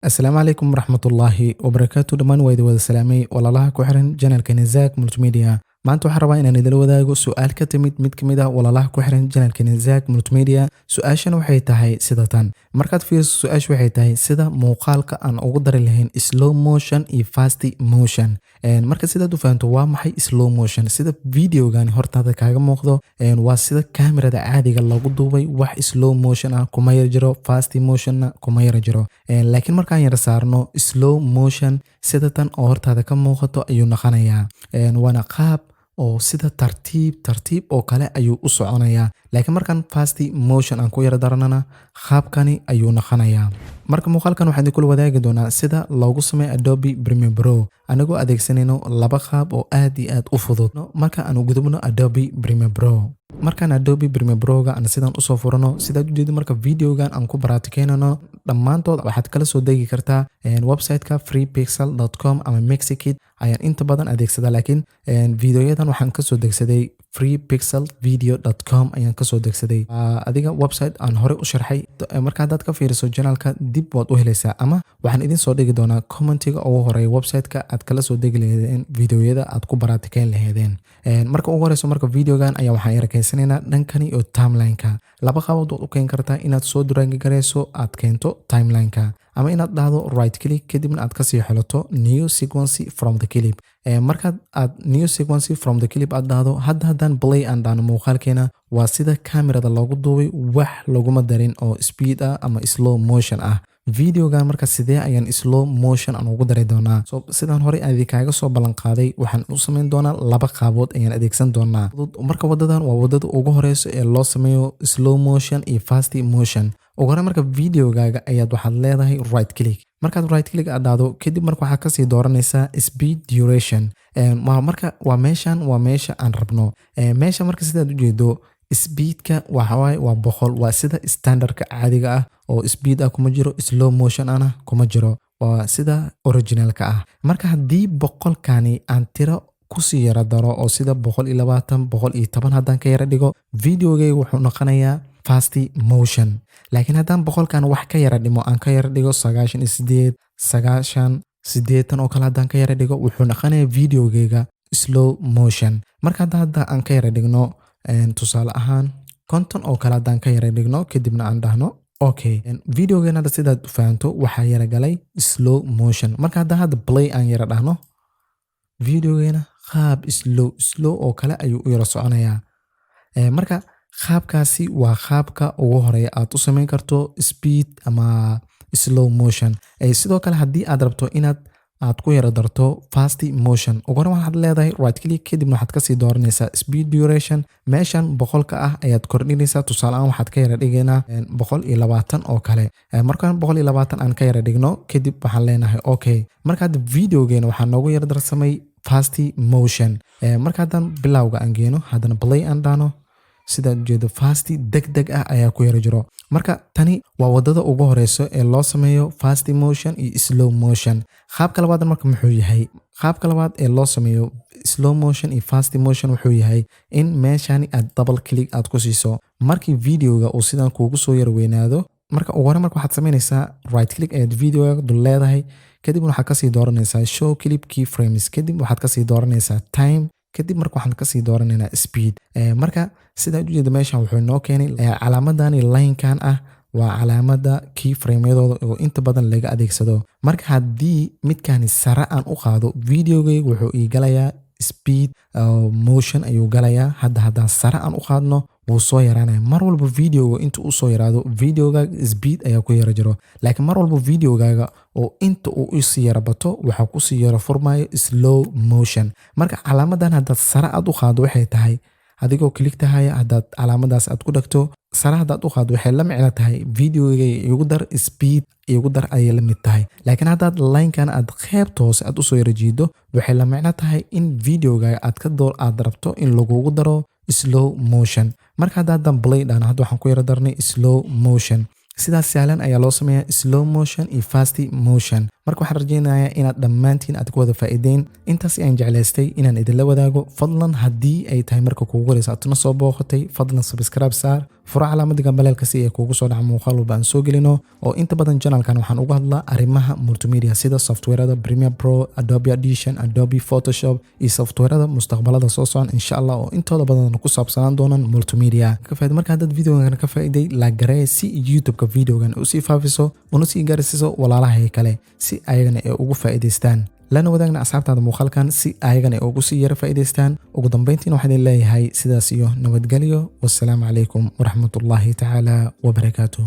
السلام عليكم ورحمة الله وبركاته دمان ويد wada salaamay walaalaha ku xiran channelka Zack Multimedia maanta waxaan rabaa inaan idin wadaago su'aal ka timid mid kamid ah walaalaha ku xiran channelka Zack Multimedia su'aashana waxay tahay sida tan markaad fiiriso su'aashu waxay tahay sida muuqaalka aan ugu dari lahayn slow motion iyo fast motion marka sidaad u fahanto waa maxay slow motion sida videogan hortaada kaaga muuqdo waa sida kamerada caadiga lagu duubay wax slow motion ah kuma yar jiro fast motion kuma yar jiro laakiin markaan yar saarno slow motion sida tan oo hortaada ka muuqato ayuu noqonayaa waana qaab oo sida tartiib oo kale ayuu u soconayaa laakiin markaan fast motion aan ku yar daranana qaabkani ayuu noqonayaa marka muuqaalkan waxaan kula wadaagi doonaa sida loogu sameeyo Adobe Premiere Pro anagoo adeegsanayno laba qaab oo aad iyo aad u fudud marka aan u gudubno Adobe Premiere Pro markaan Adobe Premiere Pro ga aan sidan u soo furano sidaad u jeedo marka videogan aan ku baraatikeenano dhammaantood waxaad kala soo degi kartaa website-ka freepixel.com ama Mixkit ayaan inta badan adeegsadaa laakiin videoyadan waxaan ka soo degsaday freepixelvideo.com ayaan ka soo degsaday adiga website aan hore u sharxay marka dad ka fiiriso channelka dib waad u helaysaa ama waxaan idin soo dhigi doonaa commentiga ugu horeeya website-ka aad kala soo degi lahaydeen videoyada aad ku baraatikeen lahaydeen marka ugu horeyso marka videogan ayaa waxaan yarakeysanayna dhankani oo timeline-ka laba qabood waad u keen kartaa inaad soo duraan gareyso aad keento timeline-ka ama inaad dhahdo right click kadibna aad ka sii xulato new sequence from the clip marka aad new sequence from the clip aad dhahdo haddaan play aan dhahno muuqaalkeena waa sida kamerada loogu duubay wax laguma darin oo speed ah ama slow motion ah videogan marka sidee ayaan slow motion aan ugu dari doonaa sidaan hore aan kaaga soo ballan qaaday waxaan u sameyn doonaa laba qaabood ayaan adeegsan doonaa marka wadadan waa wadada ugu horeyso ee loo sameeyo slow motion iyo fast motion ugu hore marka videogaaga ayaad waxaad leedahay right click markaad right click aad dhahdo kadib marka waxaad kasii dooranaysaa speed duration marka waa meesha aan rabno meesha marka sidaad u jeedo speedka waa 100 waa sida standardka caadiga ah oo speed ah kuma jiro slow motion ana kuma jiro waa sida originalka ah marka haddii 100kani aan tiro kusii yara daro oo sida 120 110 haddaan ka yara dhigo videogayga wuxuu noqonayaa fast motion laakiin haddaan 100kan wax ka yara dhimo aan ka yara dhigo 98 90 oo kale haddaan ka yara dhigo wuxuu noqonayaa videogayga slow motion marka hadda aan ka yara dhigno tusaale ahaan konton oo kale haddaan ka yara dhigno kadibna aan dhahno okay videogeena sidaad u fahanto waxaa yara galay slow motion marka hadda play aan yara dhahno videogeena qaab slow oo kale ayuu u yara soconayaa marka qaabkaasi waa qaabka ugu horeeya aad u samayn karto speed ama slow motion sidoo kale haddii aad rabto inaad ku yara darto fast motion ugu hore waxaad leedahay right click kadibna waxaad kasii dooranaysaa speed duration meeshan 100ka ah ayaad kordhinaysaa tusaale ahaan waxaad ka yara dhigaynaa 120 oo kale markaan 120 aan ka yara dhigno kadib waxaan leenahay okay marka hadda videogeena waxaa noogu yara darsamay fast motion marka haddaan bilowga aan geeno haddana play aan dhahno sidaad ujeedo fast degdeg ah ayaa ku yara jiro marka tani waa wadada ugu horeyso ee loo sameeyo fast motion iyo slow motion qaabka labaad marka muxuu yahay qaabka labaad ee loo sameeyo slow motion iyo fast motion wuxuu yahay in meeshani aad double click aad ku siiso markii videoga uu sidan kuugu soo yar weynaado marka ugu hore marka waxaad sameynaysaa right click ayaad videoga dul leedahay kadib waxaad kasii dooranaysaa show clip keyframes kadib waxaad kasii dooranaysaa time kadib marka waxaan kasii dooranaynaa speed marka sidaad u jeedo meeshan wuxuu noo keenay calaamadani line-kan ah waa calaamada keyframe-yadooda oo inta badan laga adeegsado marka haddii midkani sare aan u qaado videogayga wuxuu ii galayaa speed motion ayuu galayaa haddaan sare aan u qaadno wuu soo yaraanaya mar walba videoga inta uu soo yaraado videogaaga speed ayaa ku yara jiro laakiin mar walba videogaaga oo inta uu isii yara bato waxaa kusii yara furmayo slow motion marka calaamadan haddaad sare aad u qaado waxay tahay adigoo click tahaya haddaad calaamadaas aad ku dhagto sare haddaad u qaado waxay la micno tahay videogayga igu dar speed igu dar ayay la mid tahay laakiin haddaad line-kan aad qaybta hoose aad usoo yara jiido waxay la micno tahay in videogaaga aad rabto in lagugu daro slow motion marka haddaan play dhahno hadda waxaan ku yara darnay slow motion sidaas sahlan ayaa loo sameeyaa slow motion iyo fast motion marka waxaan rajeynayaa inaad dhammaantiin aad ku wada faa'iideen intaas aan jeclaystay inaan idinla wadaago fadlan haddii ay tahay marka kuugu horeysa aad tuna soo booqatay fadlan subscribe saar furo calaamada gambaleelka si ay kuugu soo dhaco muuqaal walba aan soo gelino oo inta badan channelkan waxaan uga hadlaa arrimaha multimedia sida softwareda Premiere Pro, Adobe Audition, Adobe Photoshop iyo softwareda mustaqbalada soo socon insha Allah oo intooda badan ku saabsanaan doonaan multimedia. Ka faa'iido marka hadda videogan ka faa'iiday la garay si YouTube-ka videogan u sii faafiso una sii gaarsiiso walaalaha kale si ayagana ay ugu faa'iideystaan. lana wadaagna asxaabtaada muuqaalkan si ayagana ay ugu sii yara faa'iideystaan. Ugu dambeyntiina waxaan idin leeyahay sidaas iyo nabadgelyo. Wassalaamu calaykum waraxmatullaahi tacaala wabarakaatuh.